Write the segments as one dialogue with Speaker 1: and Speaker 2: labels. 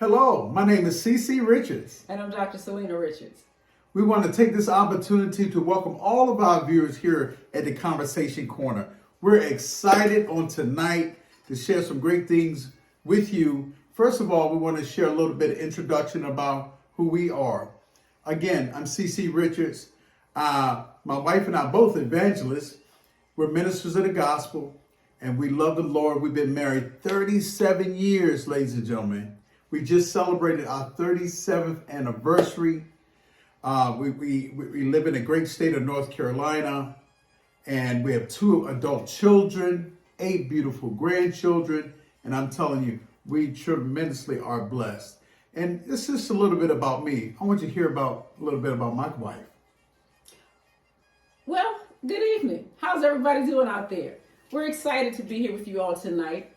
Speaker 1: Hello, my name is C.C. Richards.
Speaker 2: And I'm Dr. Solina Richards.
Speaker 1: We want to take this opportunity to welcome all of our viewers here at the Conversation Corner. We're excited on tonight to share some great things with you. First of all, we want to share a little bit of introduction about who we are. Again, I'm C.C. Richards. My wife and I both evangelists. We're ministers of the gospel, and we love the Lord. We've been married 37 years, ladies and gentlemen. We just celebrated our 37th anniversary. We live in a great state of North Carolina, and we have 2 adult children, 8 beautiful grandchildren, and I'm telling you, we tremendously are blessed. And this is just a little bit about me. I want you to hear a little bit about my wife.
Speaker 2: Well, good evening. How's everybody doing out there? We're excited to be here with you all tonight.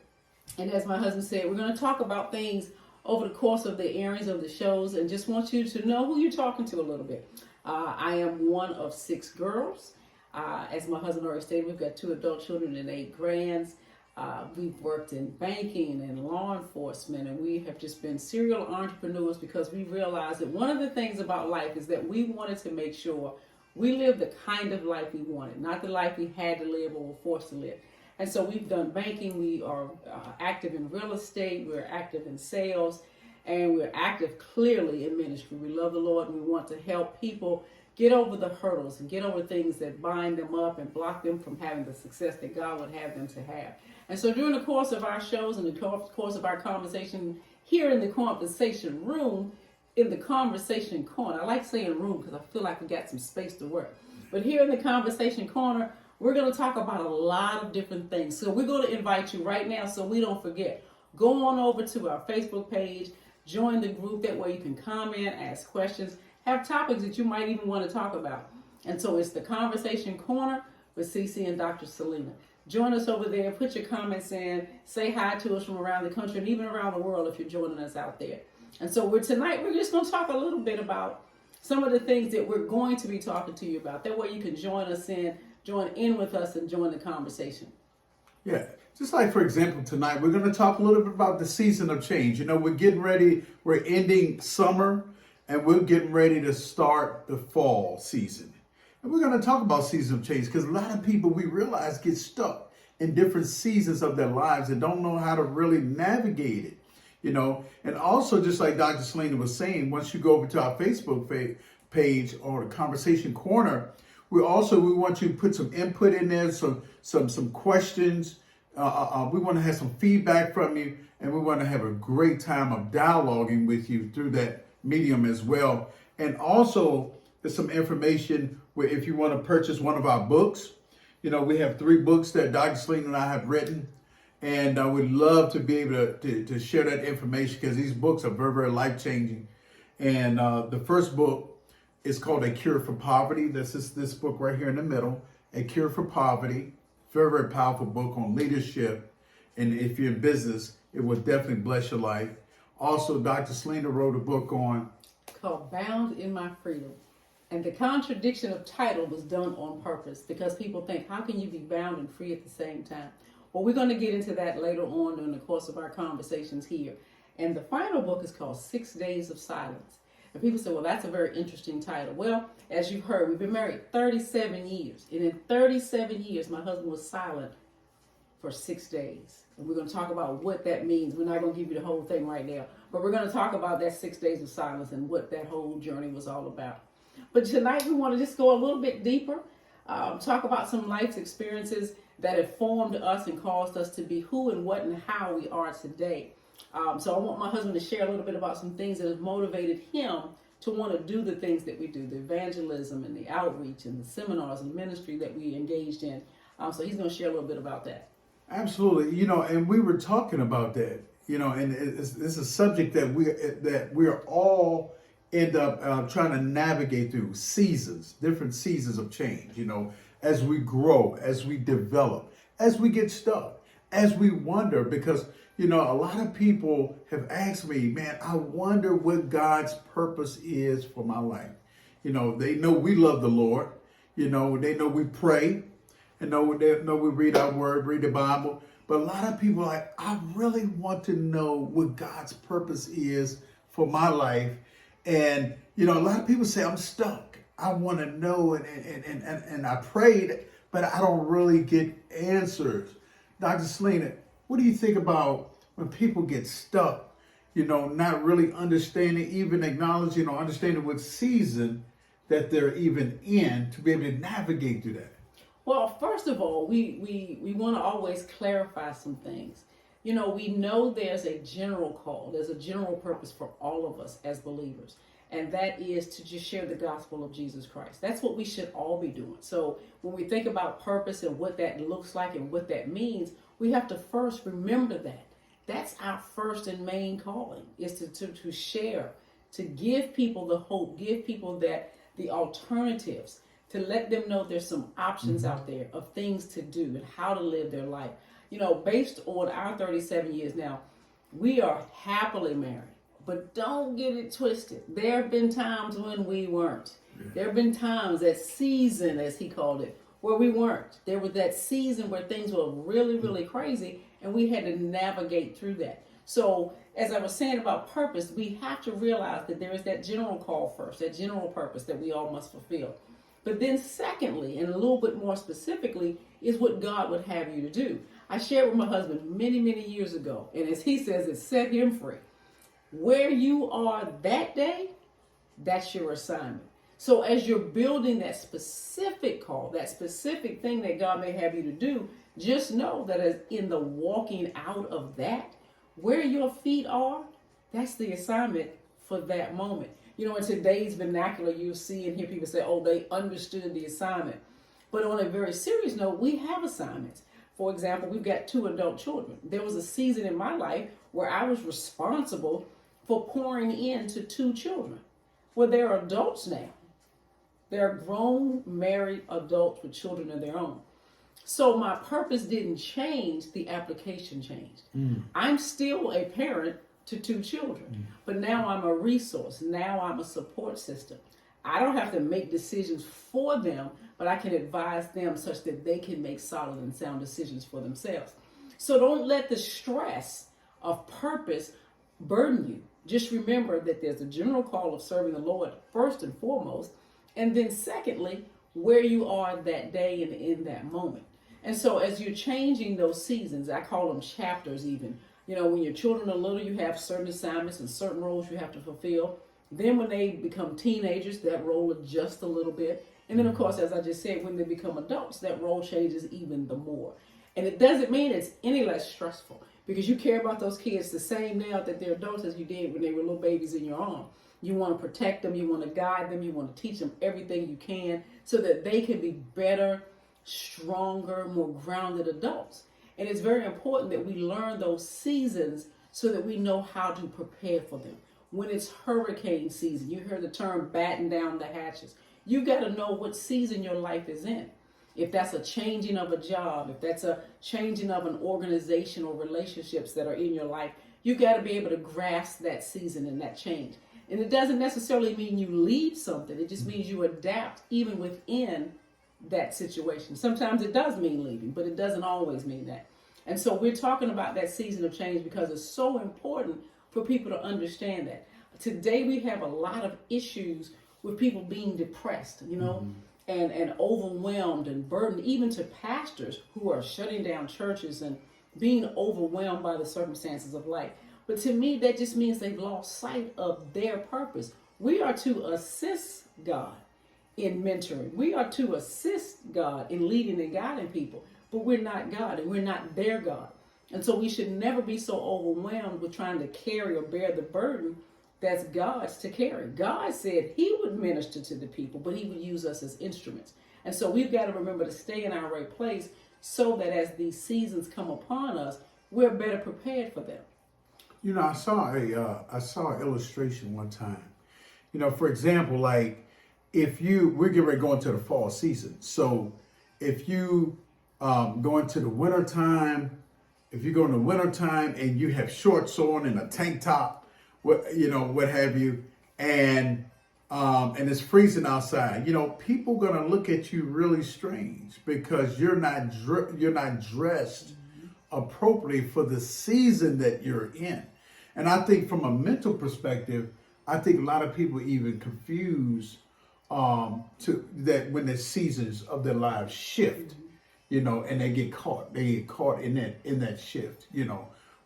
Speaker 2: And as my husband said, we're going to talk about things over the course of the airings of the shows, and just want you to know who you're talking to a little bit. I am one of 6 girls. As my husband already stated, we've got 2 adult children and 8 grands. We've worked in banking and law enforcement, and we have just been serial entrepreneurs because we realized that one of the things about life is that we wanted to make sure we lived the kind of life we wanted, not the life we had to live or were forced to live. And so we've done banking, we are active in real estate, we're active in sales, and we're active clearly in ministry. We love the Lord, and we want to help people get over the hurdles and get over things that bind them up and block them from having the success that God would have them to have. And so during the course of our shows and the course of our conversation here in the conversation room, in the conversation corner, I like saying room because I feel like we got some space to work. But here in the conversation corner, we're going to talk about a lot of different things. So we're going to invite you right now so we don't forget. Go on over to our Facebook page, join the group. That way you can comment, ask questions, have topics that you might even want to talk about. And so it's the Conversation Corner with CC and Dr. Solina. Join us over there, put your comments in, say hi to us from around the country and even around the world if you're joining us out there. And so tonight we're just going to talk a little bit about some of the things that we're going to be talking to you about. That way you can join in with us and join the conversation.
Speaker 1: Yeah, just like, for example, tonight, we're going to talk a little bit about the season of change. You know, we're ending summer, and we're getting ready to start the fall season. And we're going to talk about season of change because a lot of people, we realize, get stuck in different seasons of their lives and don't know how to really navigate it. You know, and also, just like Dr. Solina was saying, once you go over to our Facebook page or the Conversation Corner, we want you to put some input in there, some questions. We want to have some feedback from you, and we want to have a great time of dialoguing with you through that medium as well. And also, there's some information where if you want to purchase one of our books, you know, we have 3 books that Dr. Solina and I have written, and I would love to be able to share that information because these books are very, very life-changing. And the first book is called A Cure for Poverty. This is this book right here in the middle, A Cure for Poverty. Very, very powerful book on leadership. And if you're in business, it will definitely bless your life. Also, Dr. Solina wrote a book
Speaker 2: called Bound in My Freedom. And the contradiction of title was done on purpose because people think, how can you be bound and free at the same time? Well, we're going to get into that later on during the course of our conversations here. And the final book is called 6 Days of Silence. And people say, well, that's a very interesting title. Well, as you've heard, we've been married 37 years. And in 37 years, my husband was silent for 6 days. And we're going to talk about what that means. We're not going to give you the whole thing right now. But we're going to talk about that 6 days of silence and what that whole journey was all about. But tonight, we want to just go a little bit deeper, talk about some life's experiences that have formed us and caused us to be who and what and how we are today. So I want my husband to share a little bit about some things that have motivated him to want to do the things that we do, the evangelism and the outreach and the seminars and ministry that we engaged in. So he's going to share a little bit about that.
Speaker 1: Absolutely. You know, and we were talking about that, you know, and it's a subject that we're all end up trying to navigate through different seasons of change, you know, as we grow, as we develop, as we get stuck, as we wonder, because, you know, a lot of people have asked me, man, I wonder what God's purpose is for my life. You know, they know we love the Lord. You know, they know we pray. And they know we read our word, read the Bible. But a lot of people are like, I really want to know what God's purpose is for my life. And, you know, a lot of people say, I'm stuck. I want to know, and I prayed, but I don't really get answers. Dr. Solina, what do you think about when people get stuck, you know, not really understanding, even acknowledging or understanding what season that they're even in to be able to navigate through that?
Speaker 2: Well, first of all, we want to always clarify some things. You know, we know there's a general call, there's a general purpose for all of us as believers, and that is to just share the gospel of Jesus Christ. That's what we should all be doing. So when we think about purpose and what that looks like and what that means, we have to first remember that. That's our first and main calling, is to share, to give people the hope, give people that the alternatives, to let them know there's some options out there of things to do and how to live their life. You know, based on our 37 years now, we are happily married, but don't get it twisted. There have been times when we weren't. There have been times, that season, as he called it, where we weren't. There was that season where things were really, really crazy, and we had to navigate through that. So, as I was saying about purpose, we have to realize that there is that general call first, that general purpose that we all must fulfill. But then secondly, and a little bit more specifically, is what God would have you to do. I shared with my husband many, many years ago, and as he says, it set him free. Where you are that day, that's your assignment. So as you're building that specific call, that specific thing that God may have you to do, just know that as in the walking out of that, where your feet are, that's the assignment for that moment. You know, in today's vernacular, you'll see and hear people say, oh, they understood the assignment. But on a very serious note, we have assignments. For example, we've got 2 adult children. There was a season in my life where I was responsible for pouring into 2 children. Well, they're adults now. They're grown, married adults with children of their own. So my purpose didn't change, the application changed. I'm still a parent to 2 children, but now I'm a resource. Now I'm a support system. I don't have to make decisions for them, but I can advise them such that they can make solid and sound decisions for themselves. So don't let the stress of purpose burden you. Just remember that there's a general call of serving the Lord first and foremost, and then secondly, where you are that day and in that moment. And so as you're changing those seasons, I call them chapters even. You know, when your children are little, you have certain assignments and certain roles you have to fulfill. Then when they become teenagers, that role adjusts a little bit. And then, of course, as I just said, when they become adults, that role changes even the more. And it doesn't mean it's any less stressful, because you care about those kids the same now that they're adults as you did when they were little babies in your arm. You want to protect them, you want to guide them, you want to teach them everything you can so that they can be better, stronger, more grounded adults. And it's very important that we learn those seasons so that we know how to prepare for them. When it's hurricane season, you hear the term batten down the hatches. You got to know what season your life is in. If that's a changing of a job, if that's a changing of an organization or relationships that are in your life, you got to be able to grasp that season and that change. And it doesn't necessarily mean you leave something. It just means you adapt even within that situation. Sometimes it does mean leaving, but it doesn't always mean that. And so we're talking about that season of change because it's so important for people to understand that. Today we have a lot of issues with people being depressed, you know, and overwhelmed and burdened, even to pastors who are shutting down churches and being overwhelmed by the circumstances of life. But to me, that just means they've lost sight of their purpose. We are to assist God in mentoring. We are to assist God in leading and guiding people, but we're not God and we're not their God. And so we should never be so overwhelmed with trying to carry or bear the burden that's God's to carry. God said he would minister to the people, but he would use us as instruments. And so we've got to remember to stay in our right place so that as these seasons come upon us, we're better prepared for them.
Speaker 1: You know, I saw an illustration one time. You know, for example, like we're getting ready to go into the fall season. So if you go into the winter time, if you go in the winter time and you have shorts on and a tank top, what have you, and it's freezing outside, you know, people gonna look at you really strange because you're not dressed appropriately for the season that you're in. And I think from a mental perspective, I think a lot of people even confuse to that when the seasons of their lives shift, and they get caught. They get caught in that shift.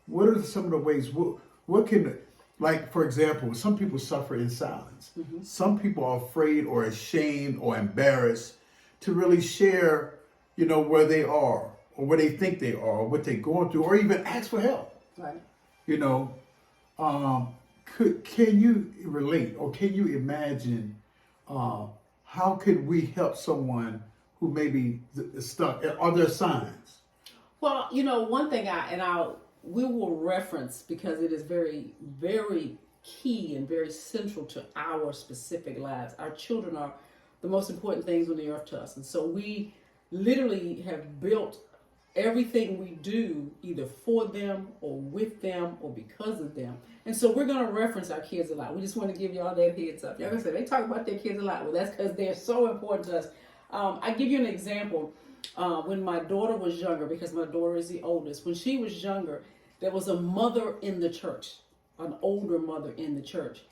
Speaker 1: What are some of the ways? What can, like for example, some people suffer in silence. Some people are afraid or ashamed or embarrassed to really share, where they are or where they think they are, or what they're going through, or even ask for help.
Speaker 2: Right.
Speaker 1: You know, can you relate or can you imagine how could we help someone who may be stuck? Are there signs?
Speaker 2: Well, one thing we will reference because it is very, very key and very central to our specific lives. Our children are the most important things on the earth to us. And so we literally have built everything we do either for them or with them or because of them. And so we're going to reference our kids a lot. We just want to give y'all that heads up. Like I said, they talk about their kids a lot. Well, that's because they're so important to us. I give you an example. When my daughter was younger, because my daughter is the oldest, when she was younger, there was a mother in the church, an older mother in the church.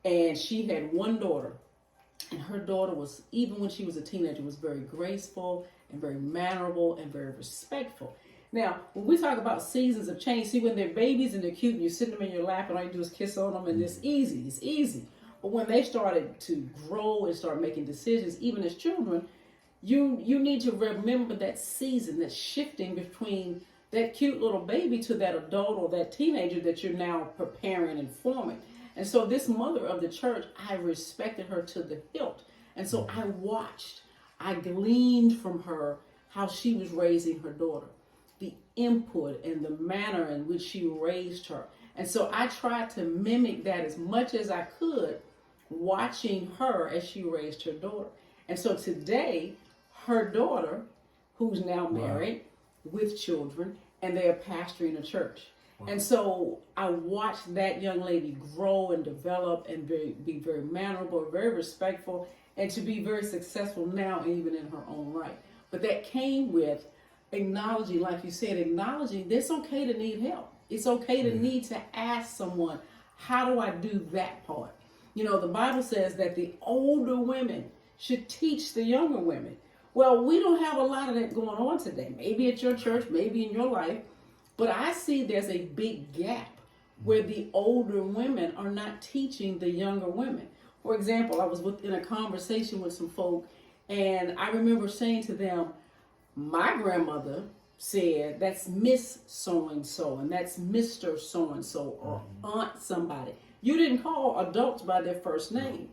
Speaker 2: And she had one daughter. And her daughter was, even when she was a teenager, was very graceful and very mannerable and very respectful. Now, when we talk about seasons of change, see, when they're babies and they're cute and you sit them in your lap and all you do is kiss on them and it's easy. But when they started to grow and start making decisions, even as children, you need to remember that season, that shifting between that cute little baby to that adult or that teenager that you're now preparing and forming. And so this mother of the church, I respected her to the hilt. And so I watched, I gleaned from her how she was raising her daughter, the input and the manner in which she raised her. And so I tried to mimic that as much as I could, watching her as she raised her daughter. And so today, her daughter, who's now married with children, and they are pastoring a church. Wow. And so I watched that young lady grow and develop and be very mannerable, very respectful, and to be very successful now, even in her own right. But that came with acknowledging, like you said, acknowledging it's okay to need help. It's okay to need to ask someone, how do I do that part? The Bible says that the older women should teach the younger women. Well, we don't have a lot of that going on today. Maybe at your church, maybe in your life. But I see there's a big gap where the older women are not teaching the younger women. For example, I was in a conversation with some folk, and I remember saying to them, my grandmother said, that's Miss So-and-so, and that's Mr. So-and-so, or Aunt somebody. You didn't call adults by their first name.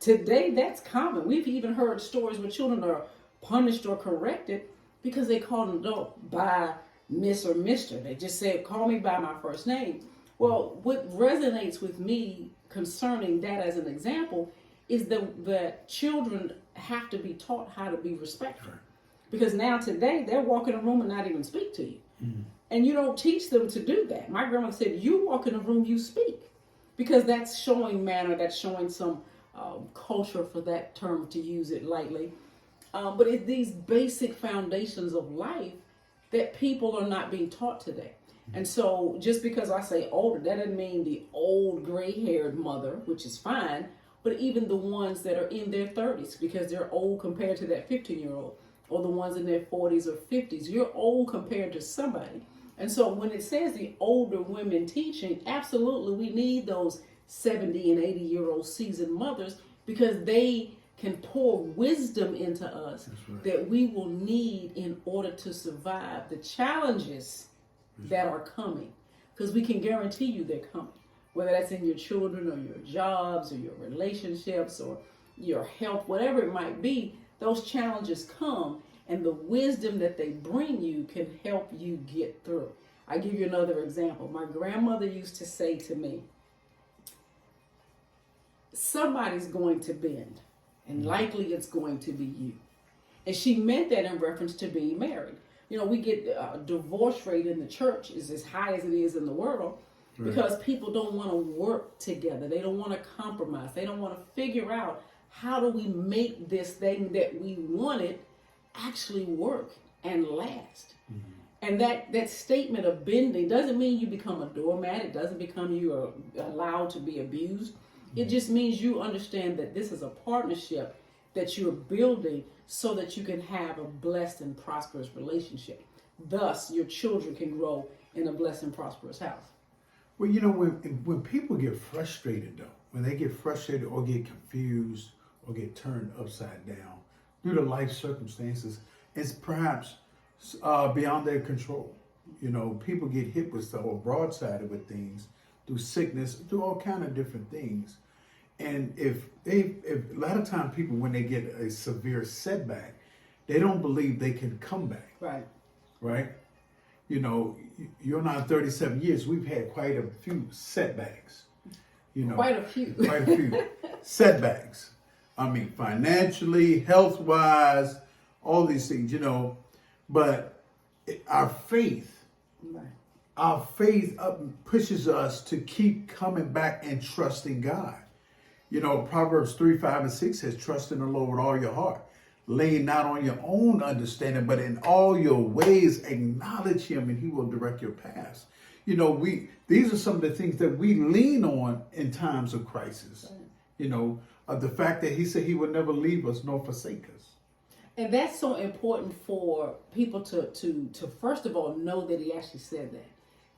Speaker 2: Today, that's common. We've even heard stories where children are punished or corrected because they called an adult by Miss or Mr. They just said, call me by my first name. Well, what resonates with me concerning that as an example is that children have to be taught how to be respectful. Because now today, they'll walk in a room and not even speak to you. And you don't teach them to do that. My grandma said, you walk in a room, you speak. Because that's showing manner, that's showing some culture, for that term, to use it lightly. But it's these basic foundations of life that people are not being taught today. And so just because I say older, that doesn't mean the old gray-haired mother, which is fine, but even the ones that are in their 30s, because they're old compared to that 15-year-old, or the ones in their 40s or 50s. You're old compared to somebody. And so when it says the older women teaching, absolutely we need those 70 and 80-year-old seasoned mothers, because they can pour wisdom into us that we will need in order to survive the challenges that are coming. Because we can guarantee you they're coming. Whether that's in your children or your jobs or your relationships or your health, whatever it might be, those challenges come, and the wisdom that they bring you can help you get through. I give you another example. My grandmother used to say to me, somebody's going to bend, and likely it's going to be you. And she meant that in reference to being married. We get divorce rate in the church is as high as it is in the world because people don't want to work together. They don't want to compromise. They don't want to figure out, how do we make this thing that we wanted actually work and last? And that statement of bending doesn't mean you become a doormat. It doesn't become you are allowed to be abused. It just means you understand that this is a partnership that you're building so that you can have a blessed and prosperous relationship. Thus, your children can grow in a blessed and prosperous house.
Speaker 1: Well, when people get frustrated, though, when they get frustrated or get confused or get turned upside down due to life circumstances, it's perhaps beyond their control. People get hit with stuff or broadsided with things through sickness, through all kind of different things. And if a lot of times people, when they get a severe setback, they don't believe they can come back. Right. You're now 37 years. We've had quite a few setbacks.
Speaker 2: Quite a few.
Speaker 1: Quite a few setbacks. I mean, financially, health-wise, all these things, But our faith, pushes us to keep coming back and trusting God. Proverbs 3, 5, and 6 says, trust in the Lord with all your heart. Lean not on your own understanding, but in all your ways acknowledge him and he will direct your paths. These are some of the things that we lean on in times of crisis. The fact that he said he would never leave us nor forsake us.
Speaker 2: And that's so important for people to first of all know that he actually said that.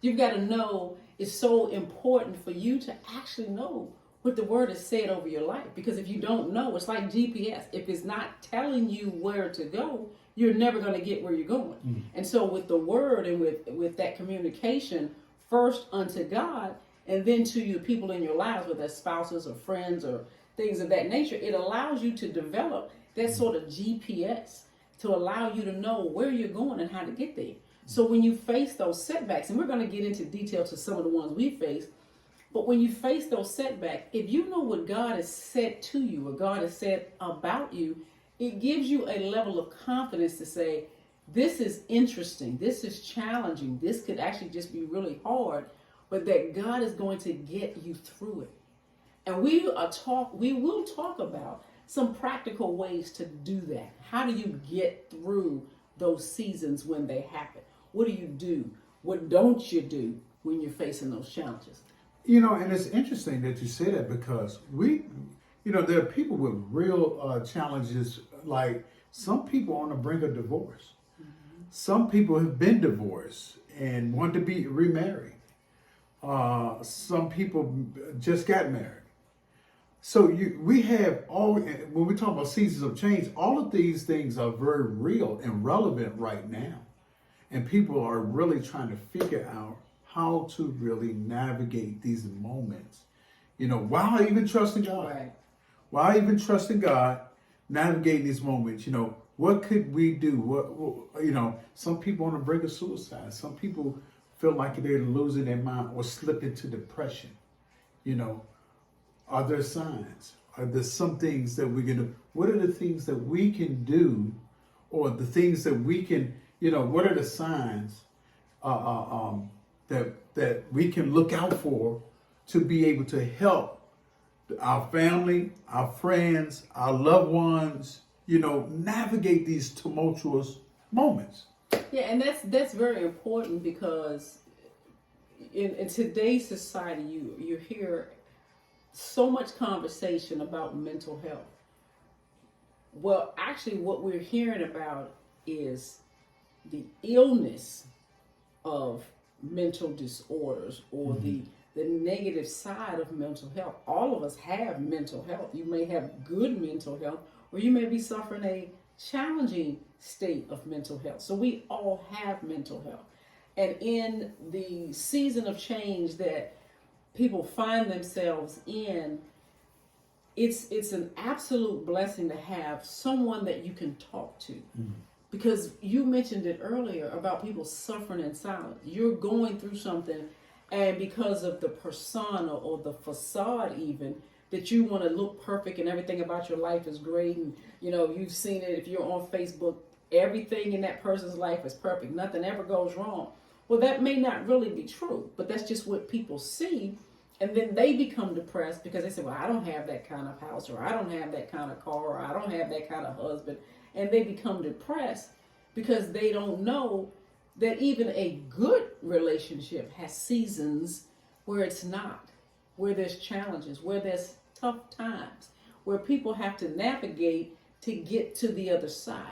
Speaker 2: You've got to know it's so important for you to actually know what the word has said over your life. Because if you don't know, it's like GPS. If it's not telling you where to go, you're never going to get where you're going. And so with the word and with that communication, first unto God, and then to your people in your lives, whether that's spouses or friends or things of that nature, it allows you to develop that sort of GPS to allow you to know where you're going and how to get there. So when you face those setbacks, and we're going to get into detail to some of the ones we face, but when you face those setbacks, if you know what God has said to you, what God has said about you, it gives you a level of confidence to say, this is interesting, this is challenging, this could actually just be really hard, but that God is going to get you through it. And we will talk about some practical ways to do that. How do you get through those seasons when they happen? What do you do? What don't you do when you're facing those challenges?
Speaker 1: And it's interesting that you say that because there are people with real challenges. Like some people on the brink of divorce. Mm-hmm. Some people have been divorced and want to be remarried. Some people just got married. So we have when we talk about seasons of change, all of these things are very real and relevant right now. And people are really trying to figure out how to really navigate these moments, while even trusting God.
Speaker 2: Right.
Speaker 1: While even trusting God, navigating these moments, what could we do? Some people on the brink of suicide. Some people feel like they're losing their mind or slip into depression. Are there signs? Are there some things that we're going to, what are the things that we can do, or the things that we can, what are the signs that we can look out for to be able to help our family, our friends, our loved ones, navigate these tumultuous moments.
Speaker 2: Yeah, and that's very important because in today's society, you hear so much conversation about mental health. Well, actually, what we're hearing about is the illness of mental disorders or the negative side of mental health. All of us have mental health. You may have good mental health, or you may be suffering a challenging state of mental health. So we all have mental health. And in the season of change that people find themselves in, it's an absolute blessing to have someone that you can talk to. Mm-hmm. Because you mentioned it earlier about people suffering in silence. You're going through something, and because of the persona or the facade even, that you want to look perfect and everything about your life is great. And, you've seen it if you're on Facebook, everything in that person's life is perfect. Nothing ever goes wrong. Well, that may not really be true, but that's just what people see. And then they become depressed because they say, well, I don't have that kind of house, or I don't have that kind of car, or I don't have that kind of husband. And they become depressed because they don't know that even a good relationship has seasons where it's not, where there's challenges, where there's tough times, where people have to navigate to get to the other side.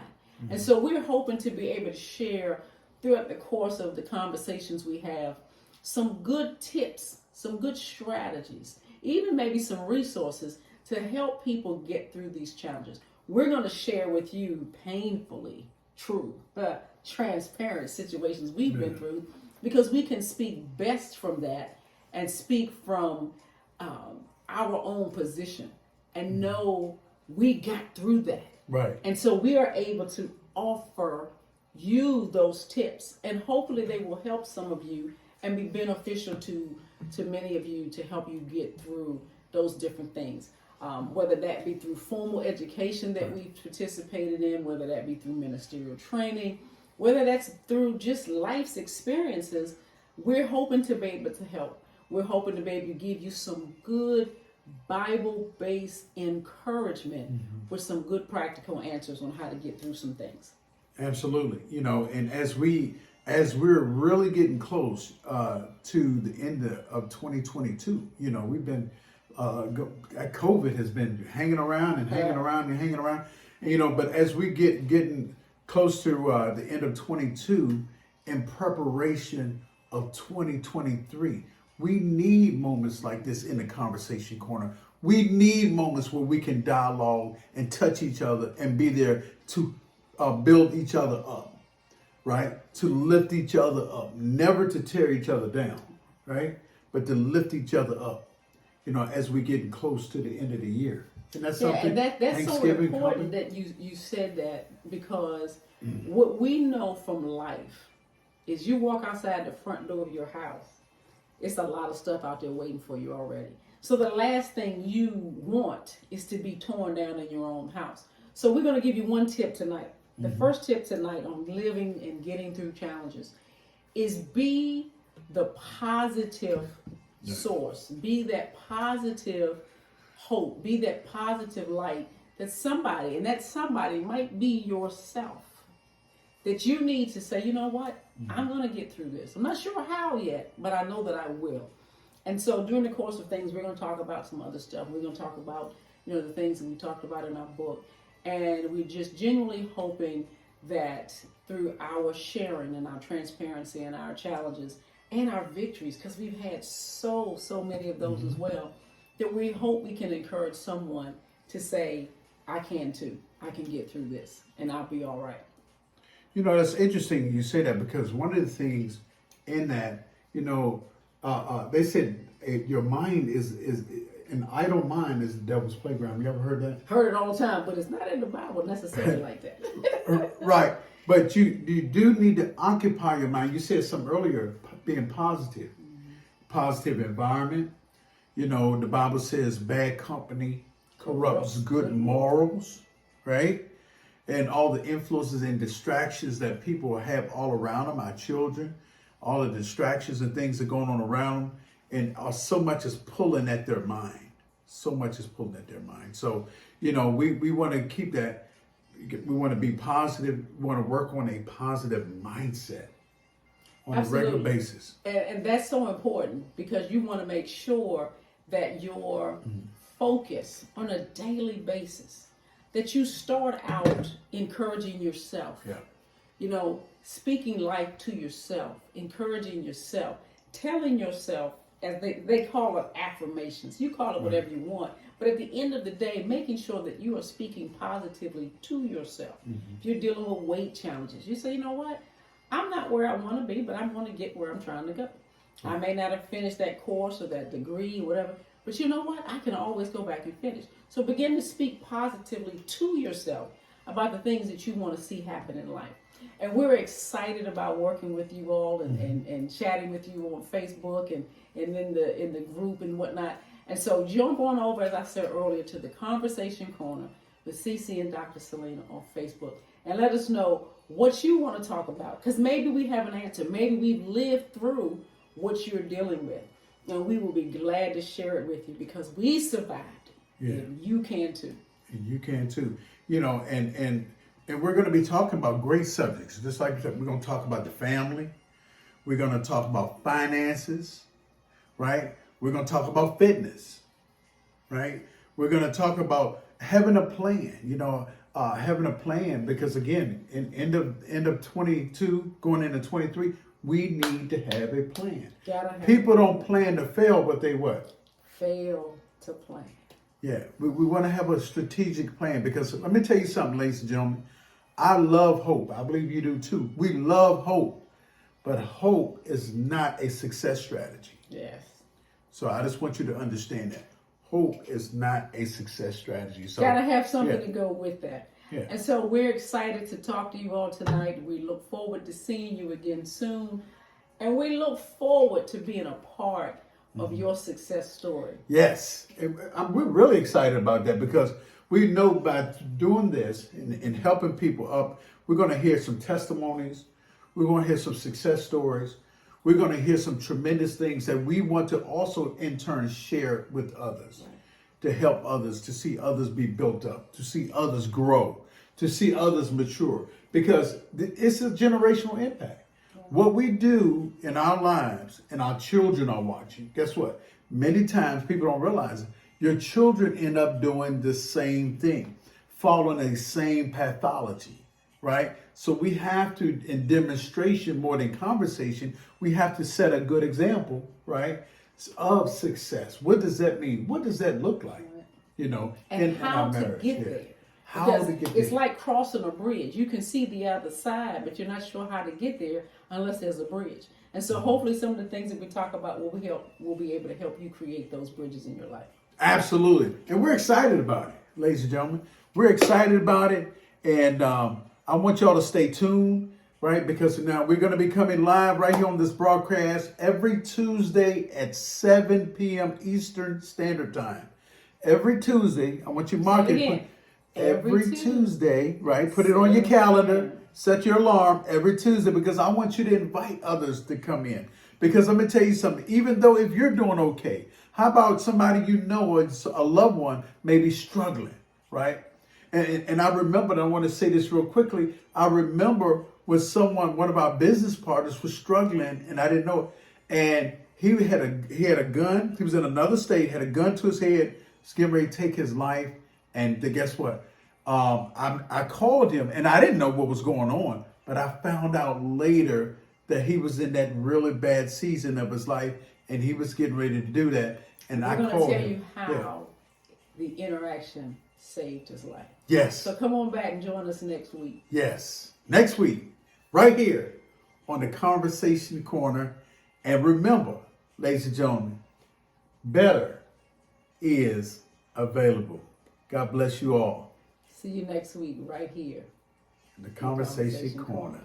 Speaker 2: Mm-hmm. And so we're hoping to be able to share throughout the course of the conversations we have some good tips, some good strategies, even maybe some resources to help people get through these challenges. We're going to share with you painfully true, transparent situations we've been through, because we can speak best from that and speak from our own position and know we got through that.
Speaker 1: Right.
Speaker 2: And so we are able to offer you those tips, and hopefully they will help some of you and be beneficial to many of you to help you get through those different things. Whether that be through formal education that we've participated in, whether that be through ministerial training, whether that's through just life's experiences, we're hoping to be able to help. We're hoping to be able to give you some good Bible-based encouragement with some good practical answers on how to get through some things.
Speaker 1: Absolutely. And as we're really getting close to the end of 2022, we've been COVID has been hanging around and hanging around and hanging around. But as we getting close to the end of 22 in preparation of 2023, we need moments like this in the conversation corner. We need moments where we can dialogue and touch each other and be there to build each other up, right? To lift each other up, never to tear each other down, right? But to lift each other up, as we get close to the end of the year. And that's something.
Speaker 2: And that's so important that you said that, because what we know from life is you walk outside the front door of your house, it's a lot of stuff out there waiting for you already. So the last thing you want is to be torn down in your own house. So we're going to give you one tip tonight. The first tip tonight on living and getting through challenges is be the positive source. Be that positive hope. Be that positive light that somebody, and that somebody might be yourself, that you need to say, you know what? I'm going to get through this. I'm not sure how yet, but I know that I will. And so during the course of things, we're going to talk about some other stuff. We're going to talk about, the things that we talked about in our book. And we're just genuinely hoping that through our sharing and our transparency and our challenges and our victories, because we've had so many of those as well, that we hope we can encourage someone to say, I can too. I can get through this and I'll be all right.
Speaker 1: That's interesting you say that, because one of the things in that, they said your mind is an idle mind is the devil's playground. You ever heard that?
Speaker 2: Heard it all the time, but it's not in the Bible necessarily like that.
Speaker 1: Right. But you do need to occupy your mind. You said something earlier, being positive. Positive environment. The Bible says bad company corrupts good morals, right? And all the influences and distractions that people have all around them, our children, all the distractions and things that are going on around them, and so much is pulling at their mind. So much is pulling at their mind. So, we want to keep that. We want to be positive. We want to work on a positive mindset on
Speaker 2: Absolutely.
Speaker 1: A regular basis.
Speaker 2: And that's so important, because you want to make sure that your focus on a daily basis, that you start out encouraging yourself.
Speaker 1: Yeah.
Speaker 2: Speaking life to yourself, encouraging yourself, telling yourself, as they call it, affirmations. You call it whatever you want. But at the end of the day, making sure that you are speaking positively to yourself. If you're dealing with weight challenges, you say, you know what? I'm not where I want to be, but I'm going to get where I'm trying to go. I may not have finished that course or that degree or whatever, but you know what? I can always go back and finish. So begin to speak positively to yourself about the things that you want to see happen in life. And we're excited about working with you all and chatting with you on Facebook and in the group and whatnot. And so jump on over, as I said earlier, to the Conversation Corner with CC and Dr. Solina on Facebook, and let us know what you want to talk about. Because maybe we have an answer. Maybe we've lived through what you're dealing with. And we will be glad to share it with you, because we survived. Yeah. And you can too.
Speaker 1: And you can too. And And we're going to be talking about great subjects. Just like I said, we're going to talk about the family. We're going to talk about finances, right? We're going to talk about fitness, right? We're going to talk about having a plan, having a plan because again, in end of 22, going into 23, we need to have a plan. People don't plan to fail, but they what?
Speaker 2: Fail to plan.
Speaker 1: Yeah, we want to have a strategic plan because let me tell you something, ladies and gentlemen. I love hope. I believe you do too. We love hope, but hope is not a success strategy.
Speaker 2: Yes.
Speaker 1: So I just want you to understand that. Hope is not a success strategy. So
Speaker 2: gotta have something to go with that.
Speaker 1: Yeah.
Speaker 2: And so we're excited to talk to you all tonight. We look forward to seeing you again soon. And we look forward to being a part of your success story.
Speaker 1: Yes. We're really excited about that because we know by doing this and helping people up, we're going to hear some testimonies. We're going to hear some success stories. We're going to hear some tremendous things that we want to also in turn share with others, to help others, to see others be built up, to see others grow, to see others mature, because it's a generational impact. What we do in our lives and our children are watching, guess what? Many times people don't realize it. Your children end up doing the same thing, following a same pathology, right? So we have to, in demonstration more than conversation, we have to set a good example, right, of success. What does that mean? What does that look like?
Speaker 2: And how to get there.
Speaker 1: How to get there.
Speaker 2: It's like crossing a bridge. You can see the other side, but you're not sure how to get there unless there's a bridge. And so hopefully some of the things that we talk about will be able to help you create those bridges in your life.
Speaker 1: Absolutely. And we're excited about it, ladies and gentlemen. We're excited about it. And I want y'all to stay tuned, right? Because now we're going to be coming live right here on this broadcast every Tuesday at 7 p.m. Eastern Standard Time. Every Tuesday. I want you to mark it. Every Tuesday, right? Put it on your calendar. Set your alarm every Tuesday because I want you to invite others to come in. Because let me tell you something. Even though if you're doing okay, how about somebody you know or a loved one may be struggling, right? And I remember, and I want to say this real quickly. I remember when one of our business partners was struggling and I didn't know it. And he had a gun. He was in another state, had a gun to his head, was getting ready to take his life. And guess what? I called him and I didn't know what was going on, but I found out later that he was in that really bad season of his life and he was getting ready to do that. And I called him.
Speaker 2: We're going to tell you how the interaction saved his life.
Speaker 1: Yes.
Speaker 2: So come on back and join us next week.
Speaker 1: Yes. Next week, right here on the Conversation Corner. And remember, ladies and gentlemen, better is available. God bless you all.
Speaker 2: See you next week right here.
Speaker 1: In the Conversation Corner.